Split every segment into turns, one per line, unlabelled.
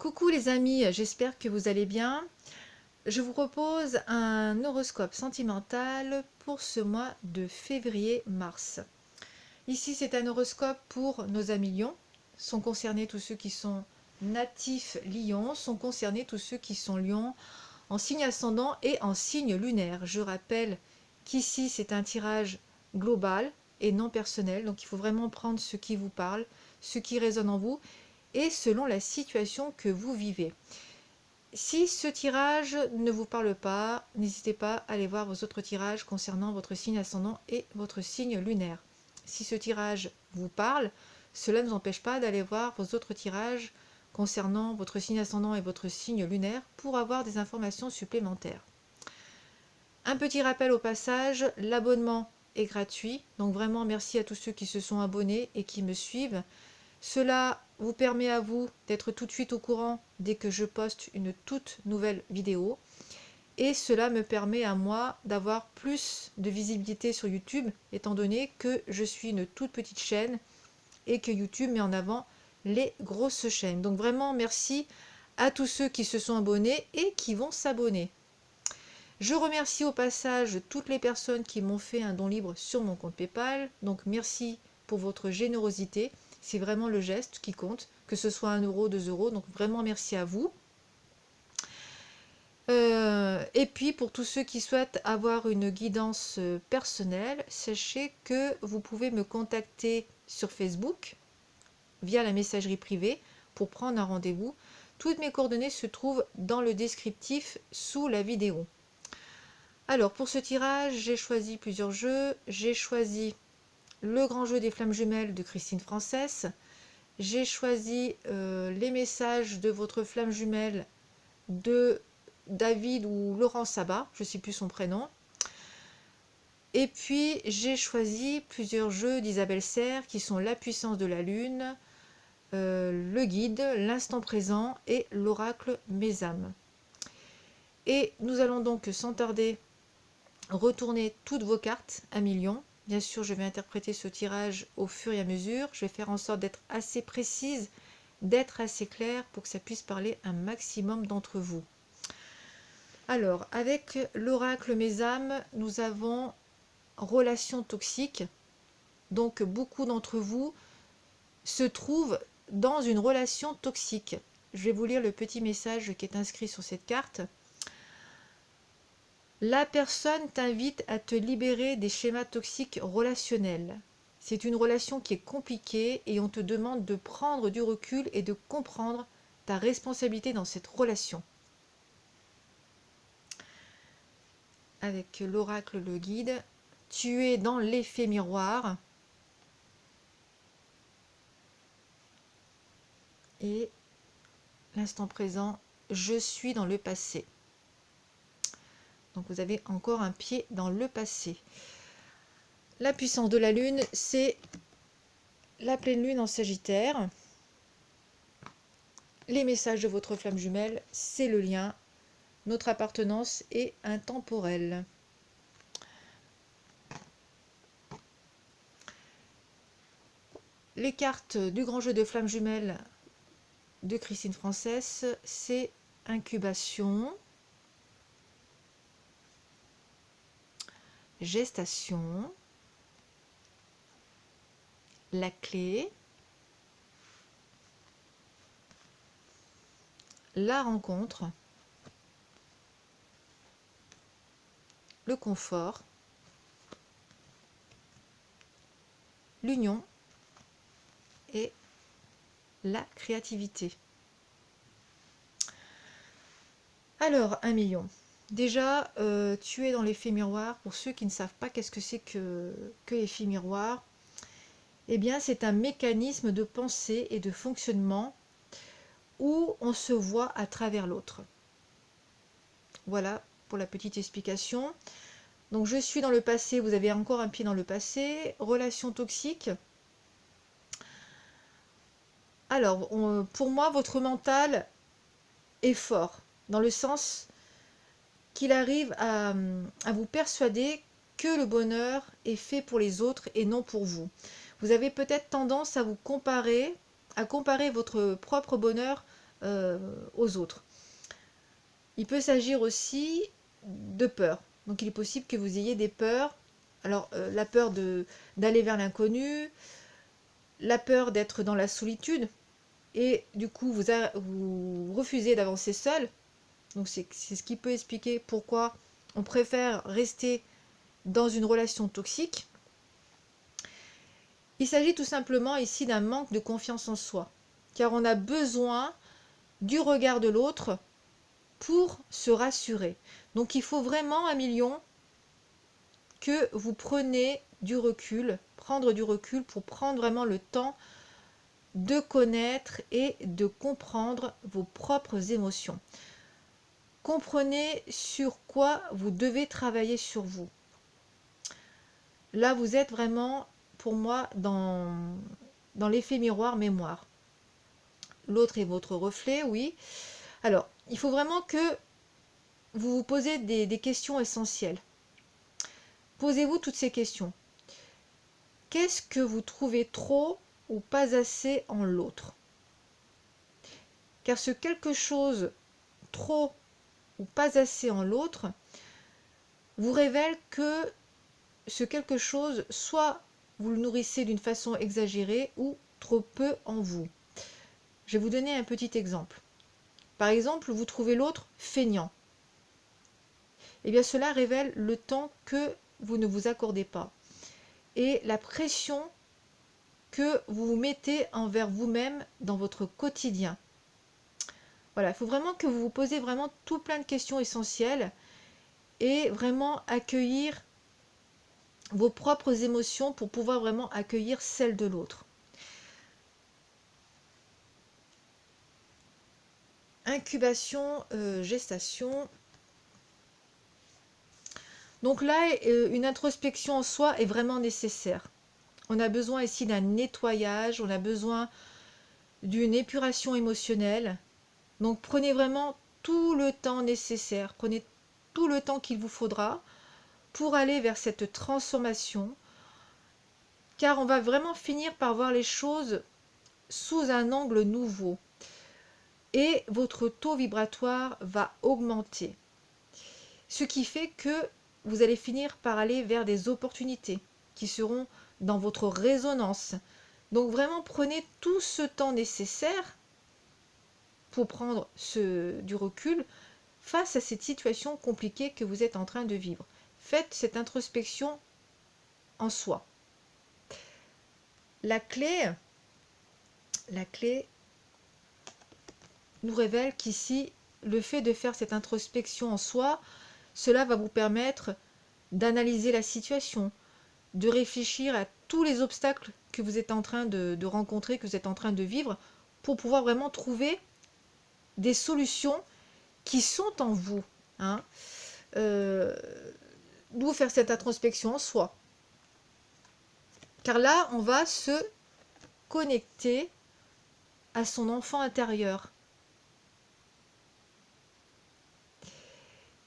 Coucou les amis, j'espère que vous allez bien. Je vous propose un horoscope sentimental pour ce mois de février-mars. Ici, c'est un horoscope pour nos amis lions. Sont concernés tous ceux qui sont natifs lions, sont concernés tous ceux qui sont lions en signe ascendant et en signe lunaire. Je rappelle qu'ici, c'est un tirage global et non personnel. Donc, il faut vraiment prendre ce qui vous parle, ce qui résonne en vous et selon la situation que vous vivez. Si ce tirage ne vous parle pas, n'hésitez pas à aller voir vos autres tirages concernant votre signe ascendant et votre signe lunaire. Si ce tirage vous parle, cela ne vous empêche pas d'aller voir vos autres tirages concernant votre signe ascendant et votre signe lunaire pour avoir des informations supplémentaires. Un petit rappel au passage, l'abonnement est gratuit, donc vraiment merci à tous ceux qui se sont abonnés et qui me suivent. Cela vous permet à vous d'être tout de suite au courant dès que je poste une toute nouvelle vidéo. Et cela me permet à moi d'avoir plus de visibilité sur YouTube, étant donné que je suis une toute petite chaîne et que YouTube met en avant les grosses chaînes. Donc vraiment merci à tous ceux qui se sont abonnés et qui vont s'abonner. Je remercie au passage toutes les personnes qui m'ont fait un don libre sur mon compte PayPal. Donc merci pour votre générosité. C'est vraiment le geste qui compte, que ce soit 1 euro, 2 euros. Donc vraiment merci à vous. Et puis pour tous ceux qui souhaitent avoir une guidance personnelle, sachez que vous pouvez me contacter sur Facebook via la messagerie privée pour prendre un rendez-vous. Toutes mes coordonnées se trouvent dans le descriptif sous la vidéo. Alors pour ce tirage, j'ai choisi plusieurs jeux. J'ai choisi le grand jeu des flammes jumelles de Christine Frances. J'ai choisi les messages de votre flamme jumelle de David ou Laurent Sabat, je ne sais plus son prénom. Et puis j'ai choisi plusieurs jeux d'Isabelle Serre qui sont La puissance de la lune, le guide, l'instant présent et l'oracle Mes âmes. Et nous allons donc sans tarder retourner toutes vos cartes à millions. Bien sûr, je vais interpréter ce tirage au fur et à mesure. Je vais faire en sorte d'être assez précise, d'être assez claire pour que ça puisse parler un maximum d'entre vous. Alors, avec l'oracle Mes âmes, nous avons relation toxique. Donc, beaucoup d'entre vous se trouvent dans une relation toxique. Je vais vous lire le petit message qui est inscrit sur cette carte. La personne t'invite à te libérer des schémas toxiques relationnels. C'est une relation qui est compliquée et on te demande de prendre du recul et de comprendre ta responsabilité dans cette relation. Avec l'oracle, le guide, tu es dans l'effet miroir. Et l'instant présent, je suis dans le passé. Donc vous avez encore un pied dans le passé. La puissance de la lune, c'est la pleine lune en Sagittaire. Les messages de votre flamme jumelle, c'est le lien. Notre appartenance est intemporelle. Les cartes du grand jeu de flamme jumelle de Christine Frances, c'est incubation, gestation, la clé, la rencontre, le confort, l'union et la créativité. Alors, 1 million. Déjà, tu es dans l'effet miroir. Pour ceux qui ne savent pas qu'est-ce que c'est que l'effet miroir, eh bien, c'est un mécanisme de pensée et de fonctionnement où on se voit à travers l'autre. Voilà pour la petite explication. Donc, je suis dans le passé, vous avez encore un pied dans le passé. Relation toxique. Alors, pour moi, votre mental est fort, dans le sens qu'il arrive à vous persuader que le bonheur est fait pour les autres et non pour vous. Vous avez peut-être tendance à vous comparer, à comparer votre propre bonheur aux autres. Il peut s'agir aussi de peur. Donc il est possible que vous ayez des peurs. Alors la peur d'aller vers l'inconnu, la peur d'être dans la solitude, et du coup vous refusez d'avancer seul. Donc c'est ce qui peut expliquer pourquoi on préfère rester dans une relation toxique. Il s'agit tout simplement ici d'un manque de confiance en soi, car on a besoin du regard de l'autre pour se rassurer. Donc il faut vraiment, un million, que vous preniez du recul, prendre du recul pour prendre vraiment le temps de connaître et de comprendre vos propres émotions. Comprenez sur quoi vous devez travailler sur vous. Là, vous êtes vraiment, pour moi, dans l'effet miroir mémoire. L'autre est votre reflet, oui. Alors, il faut vraiment que vous vous posez des questions essentielles. Posez-vous toutes ces questions. Qu'est-ce que vous trouvez trop ou pas assez en l'autre? Car ce quelque chose trop ou pas assez en l'autre vous révèle que ce quelque chose, soit vous le nourrissez d'une façon exagérée ou trop peu en vous. Je vais vous donner un petit exemple. Par exemple, vous trouvez l'autre feignant. Eh bien, cela révèle le temps que vous ne vous accordez pas et la pression que vous vous mettez envers vous-même dans votre quotidien. Voilà, il faut vraiment que vous vous posez vraiment tout plein de questions essentielles et vraiment accueillir vos propres émotions pour pouvoir vraiment accueillir celles de l'autre. Incubation, gestation. Donc là, une introspection en soi est vraiment nécessaire. On a besoin ici d'un nettoyage, on a besoin d'une épuration émotionnelle. Donc prenez vraiment tout le temps nécessaire, prenez tout le temps qu'il vous faudra pour aller vers cette transformation, car on va vraiment finir par voir les choses sous un angle nouveau et votre taux vibratoire va augmenter. Ce qui fait que vous allez finir par aller vers des opportunités qui seront dans votre résonance. Donc vraiment prenez tout ce temps nécessaire pour prendre du recul face à cette situation compliquée que vous êtes en train de vivre. Faites cette introspection en soi. La clé nous révèle qu'ici, le fait de faire cette introspection en soi, cela va vous permettre d'analyser la situation, de réfléchir à tous les obstacles que vous êtes en train de rencontrer, que vous êtes en train de vivre, pour pouvoir vraiment trouver des solutions qui sont en vous. D'où faire cette introspection en soi. Car là, on va se connecter à son enfant intérieur.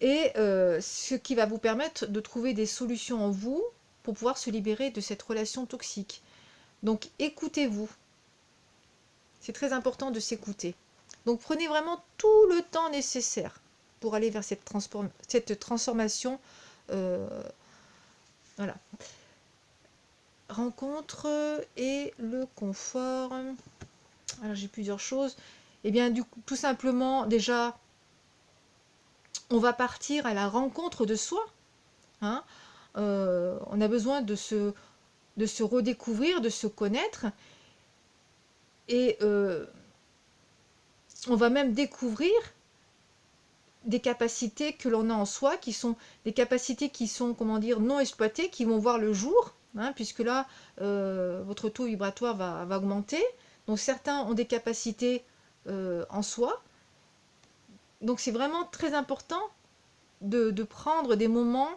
Et ce qui va vous permettre de trouver des solutions en vous pour pouvoir se libérer de cette relation toxique. Donc écoutez-vous. C'est très important de s'écouter. Donc prenez vraiment tout le temps nécessaire pour aller vers cette transformation. Voilà. Rencontre et le confort. Alors j'ai plusieurs choses. Eh bien, du coup, tout simplement, déjà, on va partir à la rencontre de soi. On a besoin de se redécouvrir, de se connaître. Et on va même découvrir des capacités que l'on a en soi, qui sont des capacités qui sont, comment dire, non exploitées, qui vont voir le jour, puisque là, votre taux vibratoire va augmenter. Donc certains ont des capacités en soi. Donc c'est vraiment très important de prendre des moments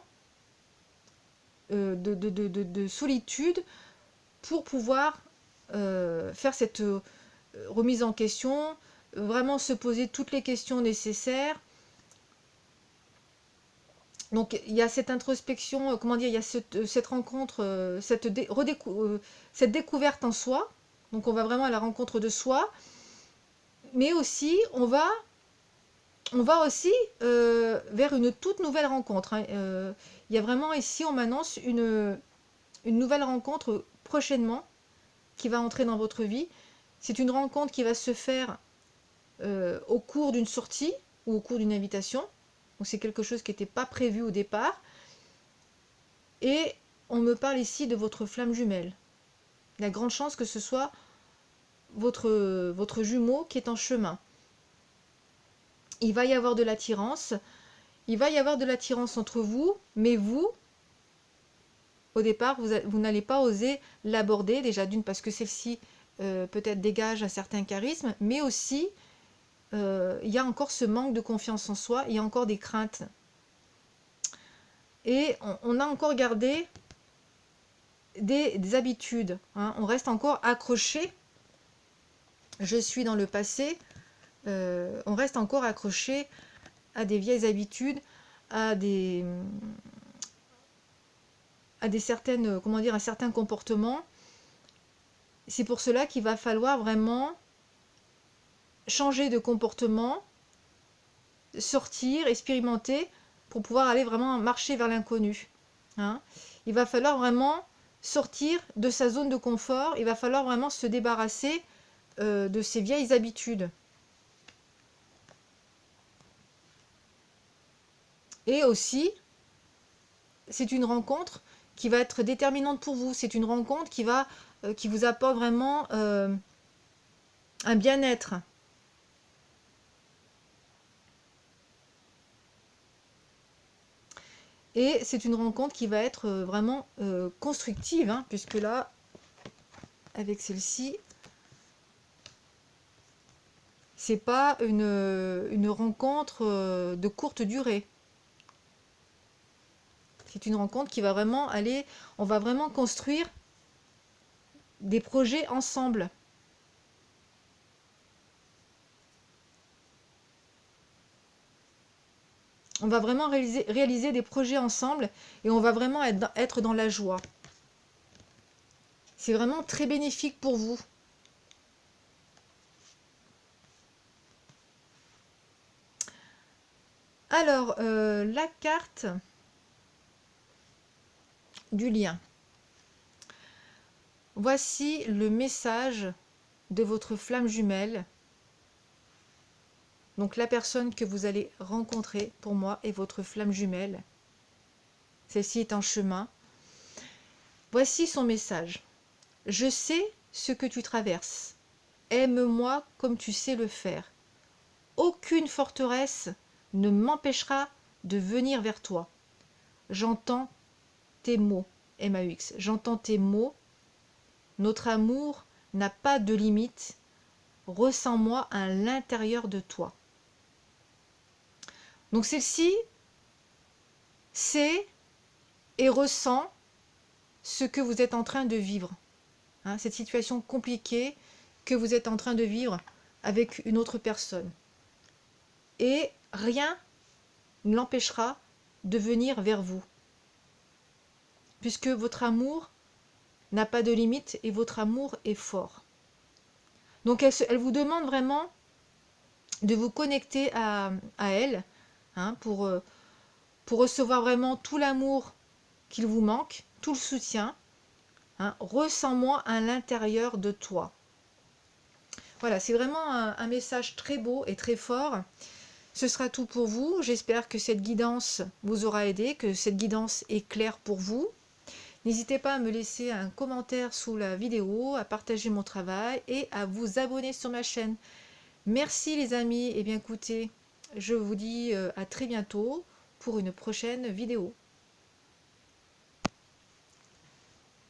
de solitude pour pouvoir faire cette remise en question, vraiment se poser toutes les questions nécessaires. Donc il y a cette introspection, comment dire, il y a cette rencontre, cette découverte en soi. Donc on va vraiment à la rencontre de soi. Mais aussi, on va aussi vers une toute nouvelle rencontre, hein. Il y a vraiment ici, on m'annonce une nouvelle rencontre prochainement qui va entrer dans votre vie. C'est une rencontre qui va se faire au cours d'une sortie ou au cours d'une invitation. Donc c'est quelque chose qui n'était pas prévu au départ. Et on me parle ici de votre flamme jumelle. Il y a grande chance que ce soit votre jumeau qui est en chemin. Il va y avoir de l'attirance. Il va y avoir de l'attirance entre vous, mais vous, au départ, vous n'allez pas oser l'aborder, déjà d'une parce que celle-ci peut-être dégage un certain charisme, mais aussi il y a encore ce manque de confiance en soi, il y a encore des craintes. Et on a encore gardé des habitudes, hein. On reste encore accroché. Je suis dans le passé. On reste encore accroché à des vieilles habitudes, à des certaines, comment dire, à certains comportements. C'est pour cela qu'il va falloir vraiment changer de comportement, sortir, expérimenter pour pouvoir aller vraiment marcher vers l'inconnu, hein. Il va falloir vraiment sortir de sa zone de confort, il va falloir vraiment se débarrasser de ses vieilles habitudes. Et aussi, c'est une rencontre qui va être déterminante pour vous. C'est une rencontre qui vous apporte vraiment un bien-être. Et c'est une rencontre qui va être vraiment constructive, hein, puisque là, avec celle-ci, c'est pas une rencontre de courte durée. C'est une rencontre qui va vraiment aller, on va vraiment construire des projets ensemble. On va vraiment réaliser des projets ensemble et on va vraiment être dans la joie. C'est vraiment très bénéfique pour vous. Alors, la carte du lien. Voici le message de votre flamme jumelle. Donc la personne que vous allez rencontrer pour moi est votre flamme jumelle. Celle-ci est en chemin. Voici son message. Je sais ce que tu traverses. Aime-moi comme tu sais le faire. Aucune forteresse ne m'empêchera de venir vers toi. J'entends tes mots, MAUX. J'entends tes mots. Notre amour n'a pas de limite. Ressens-moi à l'intérieur de toi. Donc celle-ci sait et ressent ce que vous êtes en train de vivre, hein, cette situation compliquée que vous êtes en train de vivre avec une autre personne. Et rien ne l'empêchera de venir vers vous, puisque votre amour n'a pas de limite et votre amour est fort. Donc elle vous demande vraiment de vous connecter à elle, hein, pour recevoir vraiment tout l'amour qu'il vous manque, tout le soutien, hein. Ressens-moi à l'intérieur de toi. Voilà, c'est vraiment un message très beau et très fort. Ce sera tout pour vous. J'espère que cette guidance vous aura aidé, que cette guidance est claire pour vous. N'hésitez pas à me laisser un commentaire sous la vidéo, à partager mon travail et à vous abonner sur ma chaîne. Merci les amis. Et bien écoutez, je vous dis à très bientôt pour une prochaine vidéo.